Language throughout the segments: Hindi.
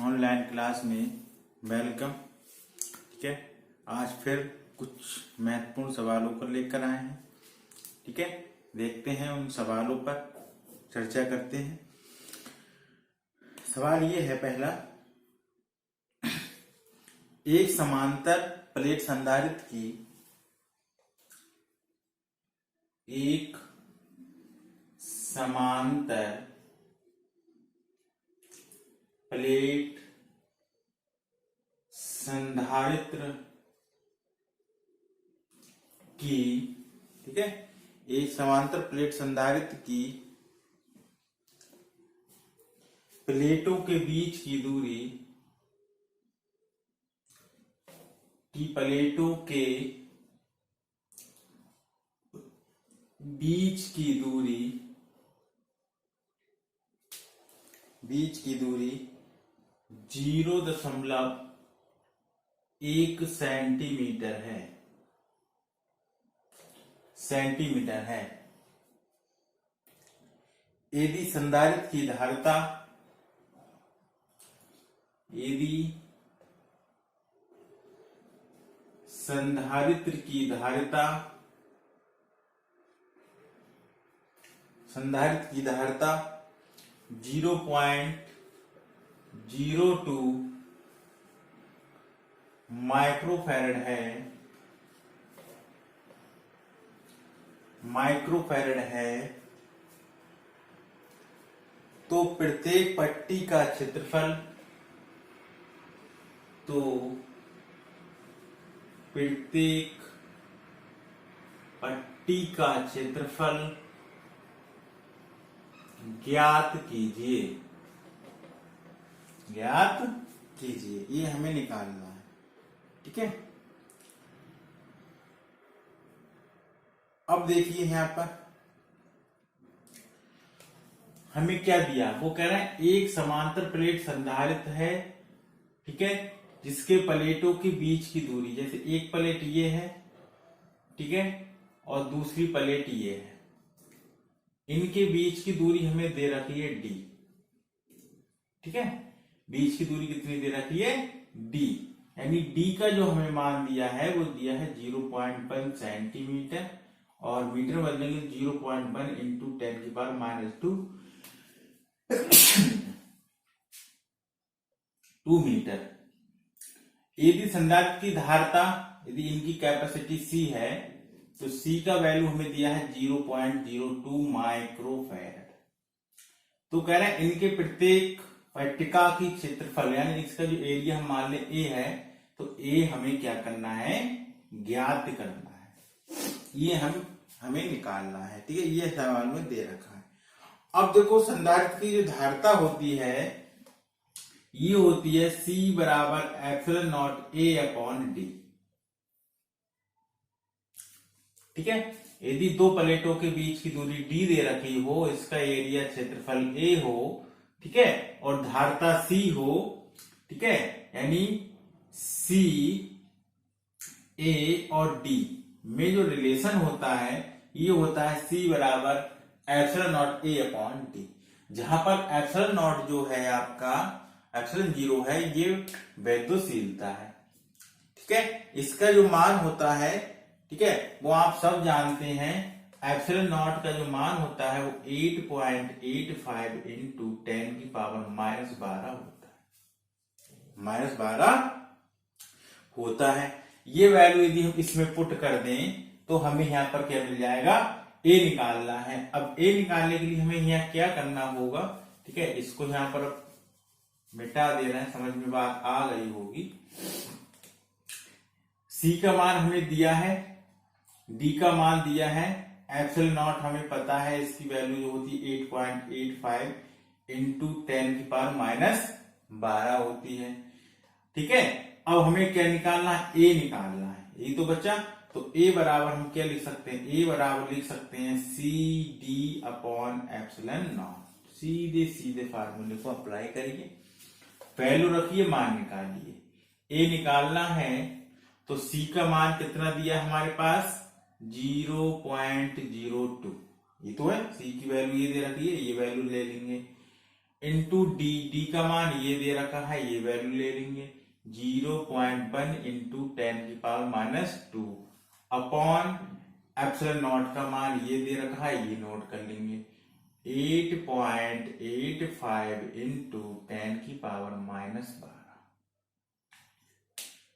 ऑनलाइन क्लास में वेलकम। ठीक है, आज फिर कुछ महत्वपूर्ण सवालों को लेकर आए हैं। ठीक है, देखते हैं उन सवालों पर चर्चा करते हैं। सवाल ये है पहला, एक समांतर प्लेट संधारित्र की एक समांतर प्लेट संधारित्र की, ठीक है, एक समांतर प्लेट संधारित्र की प्लेटों के बीच की दूरी प्लेटों के बीच की दूरी 0.1 सेंटीमीटर है। यदि संधारित्र की धारिता संधारित्र की धारिता 0.02 माइक्रोफैरड है, तो प्रत्येक पट्टी का क्षेत्रफल ज्ञात कीजिए। ये हमें निकालना है। ठीक है, अब देखिए यहां पर हमें क्या दिया। वो कह रहा है एक समांतर प्लेट संधारित्र है, ठीक है, जिसके प्लेटों के बीच की दूरी, जैसे एक प्लेट ये है, ठीक है, और दूसरी प्लेट ये है, इनके बीच की दूरी हमें दे रखी है d। ठीक है, बीच की दूरी कितनी दे रखी है d, यानी d का जो हमें मान दिया है वो दिया है 0.1 सेंटीमीटर, और मीटर बदलेंगे 0.1 इंटू 10⁻²² मीटर। यदि संधारित्र की धारिता, यदि इनकी कैपेसिटी C है, तो C का वैल्यू हमें दिया है 0.02 माइक्रोफैरड। तो कह रहे हैं इनके प्रत्येक पट्टिका की क्षेत्रफल, यानी इसका जो एरिया हम मान ले A है, तो A हमें क्या करना है, ज्ञात करना है। ये हमें निकालना है। ठीक है, ये सवाल में दे रखा है। अब देखो संधारित्र की जो धारिता होती है, ये होती है C बराबर ε0A/d। ठीक है, यदि दो प्लेटों के बीच की दूरी d दे रखी हो, इसका एरिया क्षेत्रफल A हो, ठीक है, और धारिता C हो, ठीक है, यानी C A और D में जो रिलेशन होता है, ये होता है C बराबर ε0A/d, जहां पर ε0 जो है आपका ε0 है, ये वैद्युतशीलता है। ठीक है, इसका जो मान होता है, ठीक है, वो आप सब जानते हैं। ε0 का जो मान होता है वो 8.85 इंटू 10⁻12 होता है। ये वैल्यू यदि हम इसमें पुट कर दें तो हमें यहाँ पर क्या मिल जाएगा, A निकालना है। अब A निकालने के लिए हमें यहाँ क्या करना होगा, ठीक है, इसको यहाँ पर मिटा देना है, समझ में बात आ गई होगी। C का मान हमें दिया है, D का मान दिया है, ε0 हमें पता है, इसकी वैल्यू जो होती है 8.85 इंटू 10⁻12 होती है। ठीक है, अब हमें क्या निकालना है, A निकालना है। ये तो बच्चा, तो A बराबर हम क्या लिख सकते हैं, A बराबर लिख सकते हैं CD/ε0। सीधे फार्मूले को अप्लाई करिए, वैल्यू रखिए, मान निकालिए। A निकालना है तो C का मान कितना दिया हमारे पास, 0.02। ये तो है, C की वैल्यू ये दे रखी है, ये वैल्यू ले लेंगे। इंटू डी, डी का मान ये दे रखा है, ये वैल्यू ले लेंगे 0.1 इंटू 10⁻², अपॉन एप्सिलॉन नॉट का मान ये दे रखा है, ये नोट कर लेंगे 8.85 इंटू 10⁻12।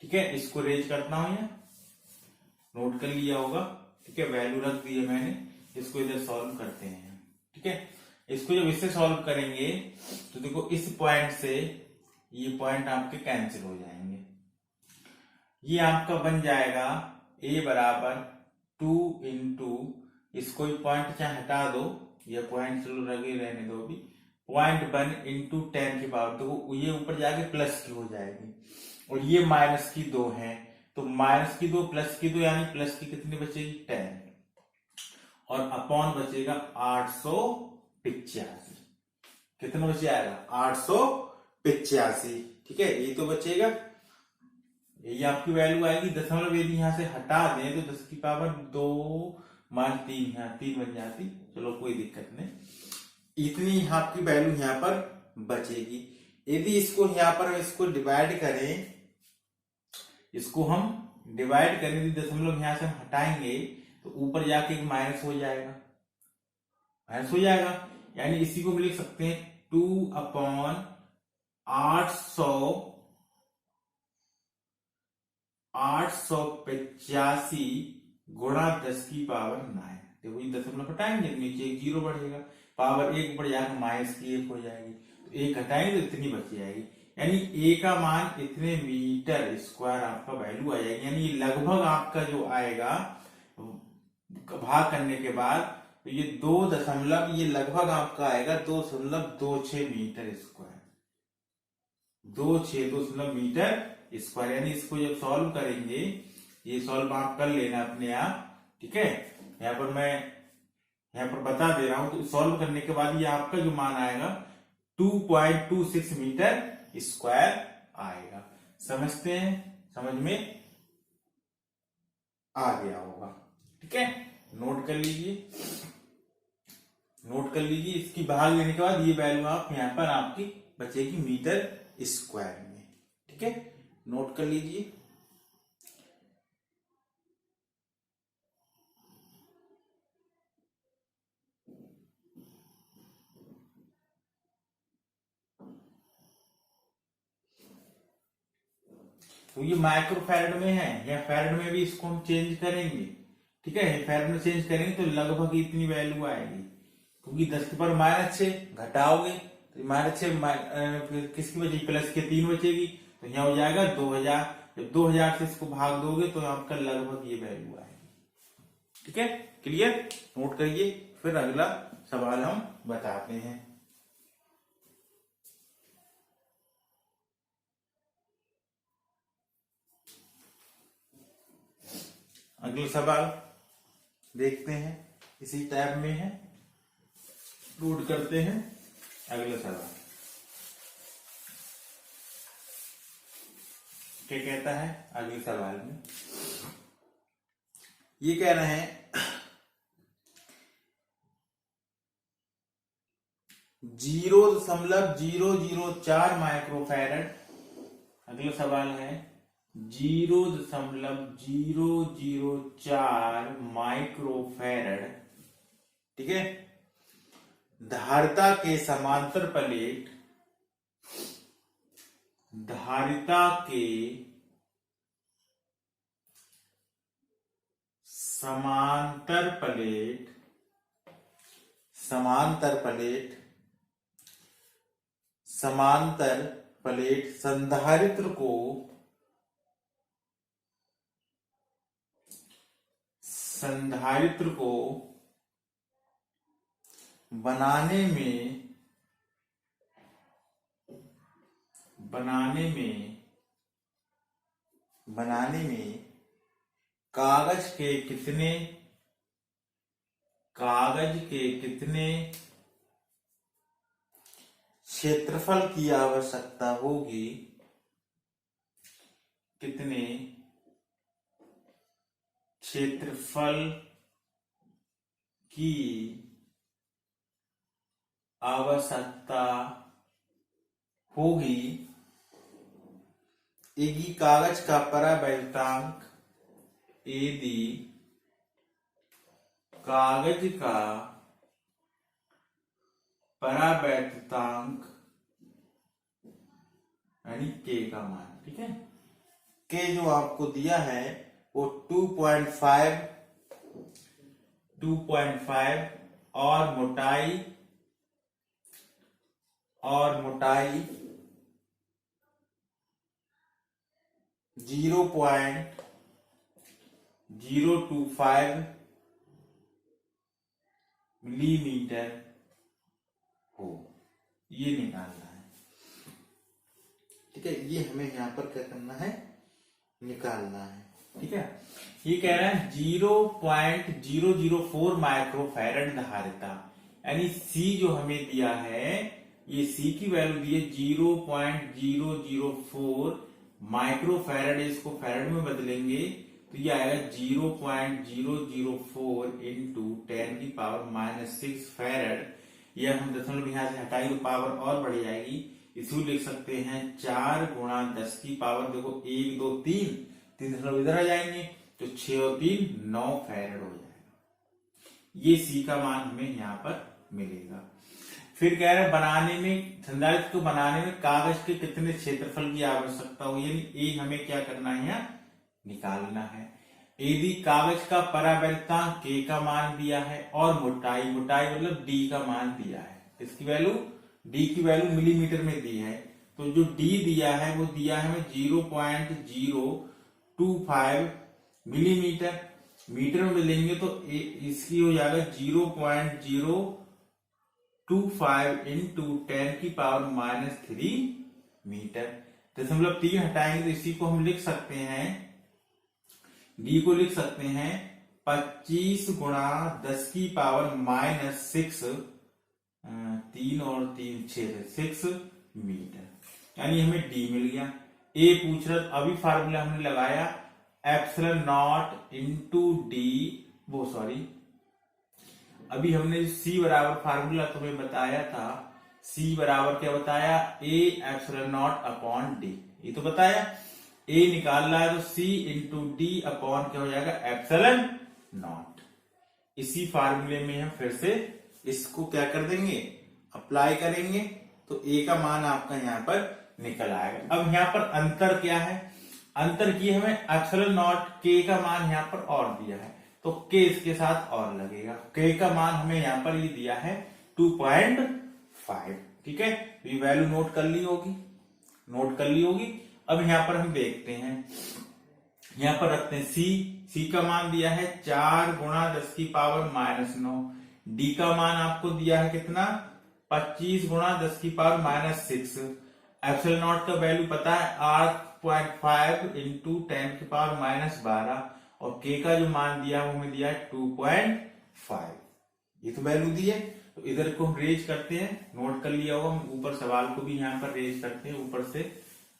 ठीक है, इसको रेज करता हूं, या नोट कर लिया होगा। ठीक है, वैल्यू रख दी है मैंने, इसको इधर सॉल्व करते हैं। ठीक है, इसको जब इससे सॉल्व करेंगे तो देखो इस पॉइंट से ये पॉइंट आपके कैंसिल हो जाएंगे। ये आपका बन जाएगा a बराबर 2 इंटू, इसको पॉइंट चाहे हटा दो, ये पॉइंट चलो लगे रहने दो भी, 0.1 इंटू 10⁻, देखो ये ऊपर जाके प्लस की हो जाएगी, और ये माइनस की 2 है, तो माइनस की 2 प्लस की 2 यानी प्लस की कितनी बचेगी 10, और अपॉन बचेगा 885। कितना बच जाएगा 885। ठीक है, ये तो बचेगा, ये आपकी वैल्यू आएगी। दशमलव यदि यहां से हटा दें तो 10⁻2 मान 3, यहाँ 3 बन जाती, चलो कोई दिक्कत नहीं, इतनी आपकी वैल्यू यहाँ पर बचेगी। यदि इसको यहाँ पर इसको डिवाइड करें, इसको हम डिवाइड करें, यदि दशमलव यहां से हम हटाएंगे तो ऊपर जाके एक माइनस हो जाएगा, माइनस हो जाएगा, यानी इसी को लिख सकते हैं 2/885 गुणा 10⁻9। देखो ये दशमलव हटाएंगे तो नीचे एक जीरो बढ़ेगा, पावर 1 बढ़ जाएगा, माइनस की 1 हो जाएगी, तो 1 हटाएंगे तो इतनी बच जाएगी, यानी a का मान इतने मीटर स्क्वायर आपका वैल्यू आ जाएगी। यानी लगभग आपका जो आएगा भाग करने के बाद, तो ये 2 दशमलव, ये लगभग आपका आएगा 2.26 मीटर स्क्वायर, 2.26 मीटर स्क्वायर। यानी इसको जब सॉल्व करेंगे, ये सॉल्व आप कर लेना अपने आप। ठीक है, यहाँ पर मैं यहाँ पर बता दे रहा हूं, तो सॉल्व करने के बाद ये आपका जो मान आएगा 2.26 मीटर स्क्वायर आएगा। समझते हैं, समझ में आ गया होगा। ठीक है, नोट कर लीजिए, नोट कर लीजिए, इसकी भाग लेने के बाद ये वैल्यू आप यहाँ पर आपकी बचेगी मीटर स्क्वायर में। ठीक है, नोट कर लीजिए। तो ये माइक्रोफैरड में है, या फैरड में भी इसको हम चेंज करेंगे। ठीक है, फैरड में चेंज करेंगे तो लगभग इतनी वैल्यू आएगी, क्योंकि 10⁻6 घटाओगे तो -6 किसकी बचेगी, प्लस के 3 बचेगी, तो यहाँ हो जाएगा 2000। जब 2000 से इसको भाग दोगे तो आपका लगभग ये वैल्यू आएगी। ठीक है, क्लियर, नोट करिए, फिर अगला सवाल हम बताते हैं। अगला सवाल देखते हैं, इसी टैब में है, लोड करते हैं अगला सवाल। क्या कहता है अगले सवाल में, ये कह रहे हैं 0.004 माइक्रोफैरड। अगला सवाल है 0.004 माइक्रोफैरड। ठीक है, धारिता के समांतर प्लेट, धारिता के समांतर प्लेट, समांतर प्लेट, समांतर प्लेट संधारित्र को बनाने में कागज के कितने क्षेत्रफल की आवश्यकता होगी, कितने क्षेत्रफल की आवश्यकता होगी, यदि कागज का परावैद्युतांक, यदि कागज का परावैद्युतांक यानी के का मान, ठीक है, के जो आपको दिया है वो 2.5 और मोटाई 0.025 मिलीमीटर हो, ये निकालना है, ठीक है। ये हमें यहाँ पर क्या करना है, निकालना है, ठीक है। ये कह रहा है 0.004 माइक्रोफैरड धारिता, यानी सी जो हमें दिया है, ये सी की वैल्यू दी है 0.004 माइक्रोफैरड, इसको फैरड में बदलेंगे तो ये आएगा 0.004 इंटू 10⁻⁻6 फैरड। यह हम दशमलव यहां से हटाएंगे तो पावर और बढ़ जाएगी, इसको लिख सकते हैं 4 गुणा 10 की पावर, देखो 1 2 3 दशमलव इधर आ जाएंगे तो 6 और 3 9 फैरड हो जाएगा। ये सी का मान हमें यहाँ पर मिलेगा। फिर कह रहे हैं बनाने में, संधारित्र को बनाने में कागज के कितने क्षेत्रफल की आवश्यकता होगी, यानी ए हमें क्या करना है, यहाँ निकालना है। यदि कागज का परावैद्युतांक के का मान दिया है और मोटाई मतलब डी का मान दिया है, इसकी वैल्यू डी की वैल्यू मिलीमीटर में दी है, तो जो डी दिया है वो दिया है हमें 0.025 मिलीमीटर, मीटर में लेंगे तो इसकी हो जाएगा 0.025 इंटू 10⁻³ मीटर। 3 हटाएंगे तो इसी को हम लिख सकते हैं, डी को लिख सकते हैं 25 गुणा 10⁻⁻6, 3 और 3 6 मीटर, यानी हमें डी मिल गया। ए पूछ रहा, अभी फार्मूला हमने लगाया एप्सिलॉन नॉट इंटू डी, वो सॉरी अभी हमने सी बराबर फार्मूला तुम्हें बताया था, सी बराबर क्या बताया, A epsilon not upon D, ये तो बताया। ए निकाल रहा है तो सी इंटू डी अपॉन क्या हो जाएगा, एप्सिलॉन नॉट। इसी फार्मूले में हम फिर से इसको क्या कर देंगे, अप्लाई करेंगे, तो ए का मान आपका यहाँ पर निकल आएगा। अब यहाँ पर अंतर क्या है, अंतर की हमें एप्सिलॉन नॉट के का मान यहाँ पर और दिया है, तो के इसके साथ और लगेगा। के का मान हमें यहाँ पर ये दिया है 2.5, ठीक है, ये वैल्यू नोट कर ली होगी। अब यहाँ पर हम देखते हैं, यहाँ पर रखते हैं सी का मान दिया है 4 गुणा 10⁻⁻9, डी का मान आपको दिया है कितना, 25 गुणा 10⁻⁻6, एप्सिलॉन नॉट का वैल्यू पता है 8.5 इंटू 10⁻12, और के का जो मान दिया वो हमें दिया है 2.5, ये तो वैल्यू दी है। तो इधर को हम रेज करते हैं, नोट कर लिया होगा, हम ऊपर सवाल को भी यहाँ पर रेज करते हैं, ऊपर से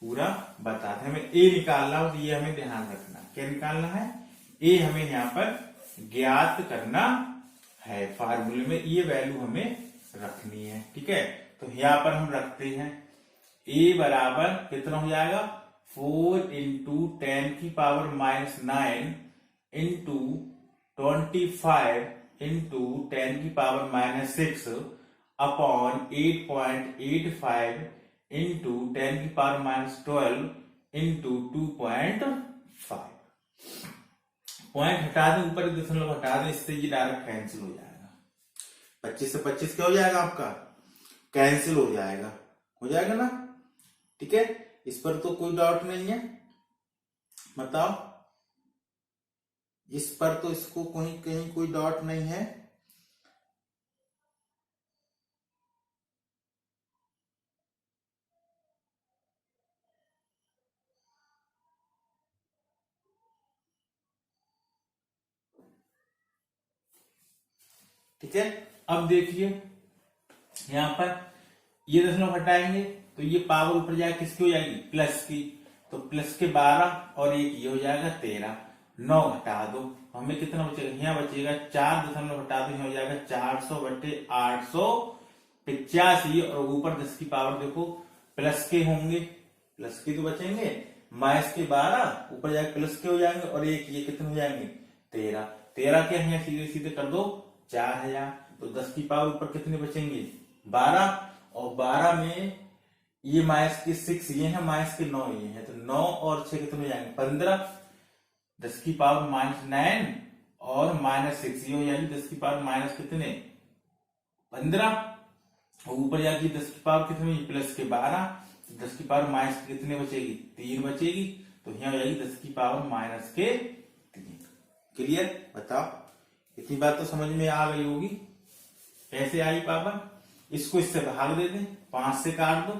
पूरा बताते हैं। हमें ए निकालना हो तो ये हमें ध्यान रखना, क्या निकालना है, ए हमें यहाँ पर ज्ञात करना है, फार्मूले में ये वैल्यू हमें रखनी है, ठीक है। तो यहाँ पर हम रखते हैं ए बराबर कितना हो जाएगा, 4 into 10⁻⁹ into 25 into 10⁻⁻6 upon 8.85 into 10⁻12 into 2.5। Point हटा दें, ऊपर दशमलव हटा दें, इससे ये डायरेक्ट कैंसिल हो जाएगा। 25 से 25 क्या हो जाएगा आपका, कैंसिल हो जाएगा ना, ठीक है। इस पर तो कोई डाउट नहीं है, बताओ, इस पर तो इसको कहीं कोई डाउट नहीं है। ठीक है, अब देखिए यहां पर ये दशमलव हटाएंगे तो ये पावर ऊपर जाएगा, किसकी हो जाएगी, प्लस की, तो प्लस के 12 और एक ये हो जाएगा 13, 9 हटा दो, हमें कितना बचेगा, यहाँ बचेगा 4 दशमलव हटा दो, हो जाएगा 400/885, और ऊपर 10 की पावर देखो प्लस के होंगे, प्लस के तो बचेंगे, माइनस के 12 ऊपर जाके प्लस के हो जाएंगे और एक ये कितने हो जाएंगे 13। 13 के यहाँ सीधे सीधे कर दो 4000, तो 10 की पावर ऊपर कितने बचेंगे 12, और 12 में ये माइनस के 6 ये है, माइनस के 9 ये है, तो 9 और 6 कितने हो जाएंगे 15, 10 की पावर -9 और -6 ये हो जाएगी 10 की पावर माइनस कितने 15, और ऊपर जाके 10 की पावर कितने प्लस के 12, 10 की पावर माइनस कितने बचेगी 3 बचेगी, तो यहाँ हो जाएगी 10 की पावर माइनस के 3। क्लियर? बताओ, इतनी बात तो समझ में आ गई होगी। कैसे आई पावर? इसको इससे भाग दे दें, 5 से काट दो,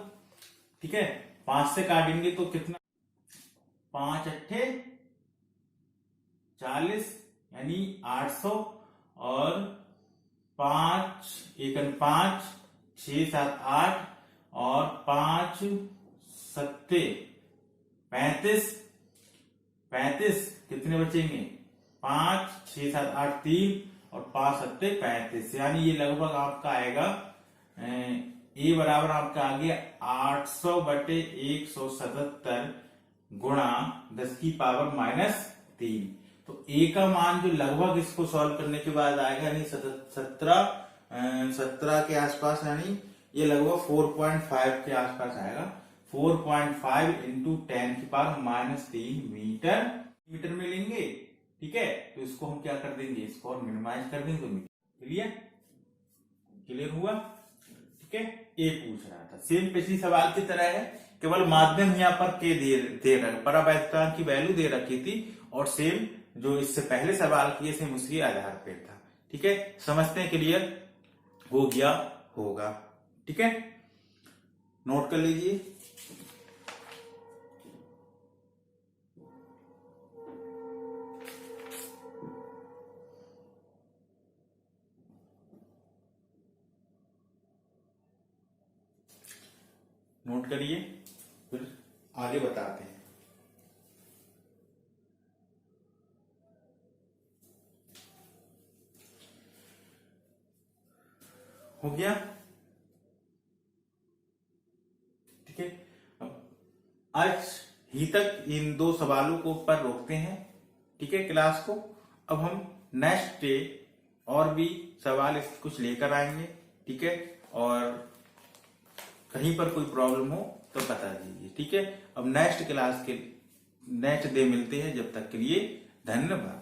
ठीक है, 5 से काटेंगे तो कितना 5 अट्ठे 40 यानी 800, और 5 एकन 5 6 7 8 और 5 सत्ते 35, 35 कितने बचेंगे 5 6 7 8 3 और 5 सत्ते 35, यानी ये लगभग आपका आएगा ए बराबर आपका आ गया 800/177 गुणा 10 की पावर -3। तो ए का मान जो लगभग इसको सॉल्व करने के बाद आएगा यानी 17 के आसपास, यानी ये लगभग 4.5 के आसपास आएगा। 4.5 इंटू 10 की पावर -3 मीटर में लेंगे, ठीक है। तो इसको हम क्या कर देंगे, इसको और मिनिमाइज कर देंगे तो मीटर। क्लियर हुआ? ठीक है, ए पूछ रहा था सेम पिछली सवाल की तरह है, केवल माध्यम यहाँ पर के दे रखा, परावैद्युतांक की वैल्यू दे रखी थी, और सेम जो इससे पहले सवाल किए सेम उसके आधार पर था। ठीक है, समझते हैं, क्लियर हो गया होगा। ठीक है, नोट कर लीजिए। नोट करिए, फिर आगे बताते हैं। हो गया? ठीक है, आज ही तक इन 2 सवालों को पर रोकते हैं। ठीक है, क्लास को अब हम नेक्स्ट डे और भी सवाल कुछ लेकर आएंगे। ठीक है, और कहीं पर कोई प्रॉब्लम हो तो बता दीजिए। ठीक है, अब नेक्स्ट क्लास के नेक्स्ट डे मिलते हैं, जब तक के लिए धन्यवाद।